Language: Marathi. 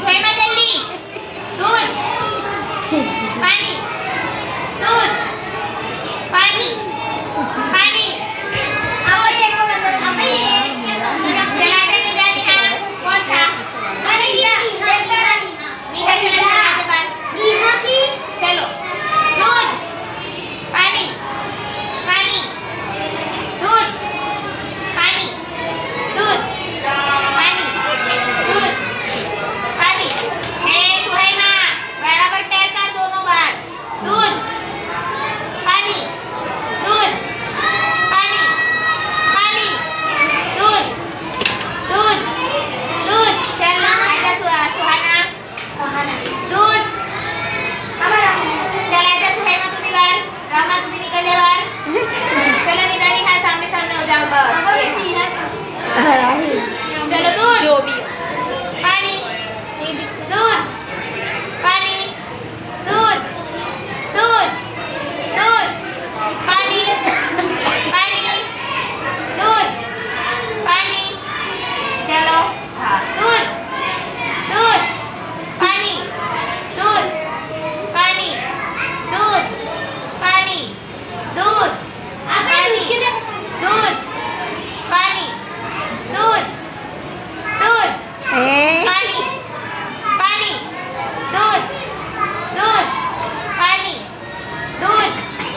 सुहाइमा जल्दी दूध पानी दूध पानी पानी चला आजा निराली हाँ कौन था मीठा चला आजा बात चलो दूध पानी पानी दूध पानी दूध पानी दूध पानी सुहाइमा बराबर पैर कर दोनों बार दूध पानी दूध पानी पानी दूध दूध दूध चल आजा सुहाना दूध चल आजा सुहाइमा तू भी बाहर रामा तू भी निकल जा बाहर चलो निराली हाँ सामने सामने हो जाओ बस चलो दूध जो भी